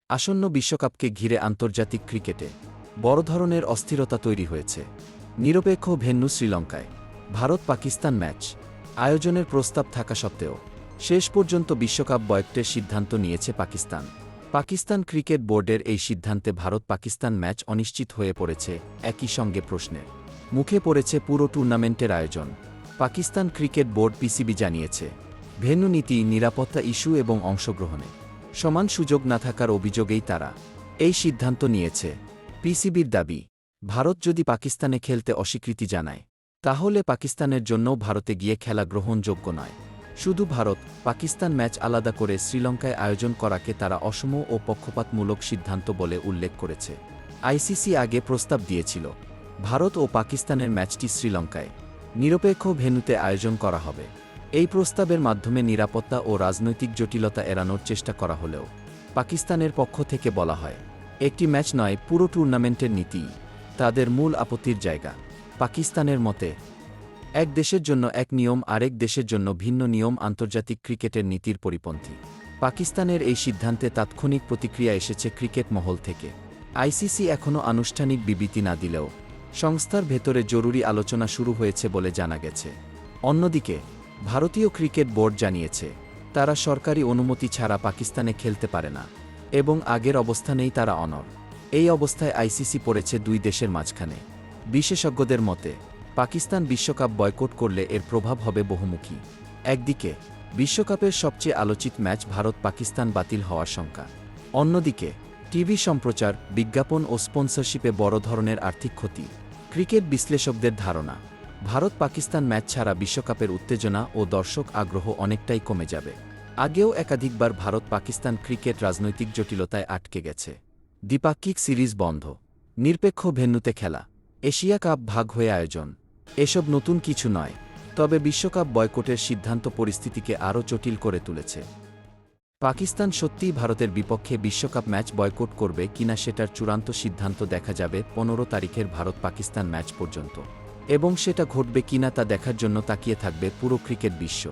আসন্ন বিশ্বকাপকে ঘিরে আন্তর্জাতিক ক্রিকেটে বড় ধরনের অস্থিরতা তৈরি হয়েছে। নিরপেক্ষ ভেন্যু শ্রীলঙ্কায় ভারত পাকিস্তান ম্যাচ আয়োজনের প্রস্তাব থাকা সত্ত্বেও শেষ পর্যন্ত বিশ্বকাপ বয়কটের সিদ্ধান্ত নিয়েছে পাকিস্তান। পাকিস্তান ক্রিকেট বোর্ডের এই সিদ্ধান্তে ভারত পাকিস্তান ম্যাচ অনিশ্চিত হয়ে পড়েছে। একই সঙ্গে প্রশ্নের মুখে পড়েছে পুরো টুর্নামেন্টের আয়োজন। পাকিস্তান ক্রিকেট বোর্ড পিসিবি জানিয়েছে, ভেন্যু নীতি, নিরাপত্তা ইস্যু এবং অংশগ্রহণে সমান সুযোগ না থাকার অভিযোগেই তারা এই সিদ্ধান্ত নিয়েছে। পিসিবির দাবি, ভারত যদি পাকিস্তানে খেলতে অস্বীকৃতি জানায় তাহলে পাকিস্তানের জন্যও ভারতে গিয়ে খেলা গ্রহণযোগ্য নয়। শুধু ভারত পাকিস্তান ম্যাচ আলাদা করে শ্রীলঙ্কায় আয়োজন করাকে তারা অসম ও পক্ষপাতমূলক সিদ্ধান্ত বলে উল্লেখ করেছে। আইসিসি আগে প্রস্তাব দিয়েছিল, ভারত ও পাকিস্তানের ম্যাচটি শ্রীলঙ্কায় নিরপেক্ষ ভেন্যুতে আয়োজন করা হবে। এই প্রস্তাবের মাধ্যমে নিরাপত্তা ও রাজনৈতিক জটিলতা এড়ানোর চেষ্টা করা হলেও পাকিস্তানের পক্ষ থেকে বলা হয়, একটি ম্যাচ নয়, পুরো টুর্নামেন্টের নীতি তাদের মূল আপত্তির জায়গা। পাকিস্তানের মতে, এক দেশের জন্য এক নিয়ম, আরেক দেশের জন্য ভিন্ন নিয়ম আন্তর্জাতিক ক্রিকেটের নীতির পরিপন্থী। পাকিস্তানের এই সিদ্ধান্তে তাৎক্ষণিক প্রতিক্রিয়া এসেছে ক্রিকেট মহল থেকে। আইসিসি এখনও আনুষ্ঠানিক বিবৃতি না দিলেও সংস্থার ভেতরে জরুরি আলোচনা শুরু হয়েছে বলে জানা গেছে। অন্যদিকে ভারতীয় ক্রিকেট বোর্ড জানিয়েছে, তারা সরকারি অনুমতি ছাড়া পাকিস্তানে খেলতে পারে না এবং আগের অবস্থানেই তারা অনড়। এই অবস্থায় আইসিসি পড়েছে দুই দেশের মাঝখানে। বিশেষজ্ঞদের মতে, পাকিস্তান বিশ্বকাপ বয়কট করলে এর প্রভাব হবে বহুমুখী। একদিকে বিশ্বকাপের সবচেয়ে আলোচিত ম্যাচ ভারত পাকিস্তান বাতিল হওয়ার শঙ্কা, অন্যদিকে টিভি সম্প্রচার, বিজ্ঞাপন ও স্পন্সরশিপে বড় ধরনের আর্থিক ক্ষতি। ক্রিকেট বিশ্লেষকদের ধারণা, ভারত পাকিস্তান ম্যাচ ছাড়া বিশ্বকাপের উত্তেজনা ও দর্শক আগ্রহ অনেকটাই কমে যাবে। আগেও একাধিকবার ভারত পাকিস্তান ক্রিকেট রাজনৈতিক জটিলতায় আটকে গেছে। দ্বিপাক্ষিক সিরিজ বন্ধ, নিরপেক্ষ ভেন্যুতে খেলা, এশিয়া কাপ ভাগ হয়ে আয়োজন, এসব নতুন কিছু নয়। তবে বিশ্বকাপ বয়কটের সিদ্ধান্ত পরিস্থিতিকে আরও জটিল করে তুলেছে। পাকিস্তান সত্যিই ভারতের বিপক্ষে বিশ্বকাপ ম্যাচ বয়কট করবে কিনা সেটার চূড়ান্ত সিদ্ধান্ত দেখা যাবে 15 তারিখের ভারত পাকিস্তান ম্যাচ পর্যন্ত, এবং সেটা ঘটবে কিনা তা দেখার জন্য তাকিয়ে থাকবে পুরো ক্রিকেট বিশ্ব।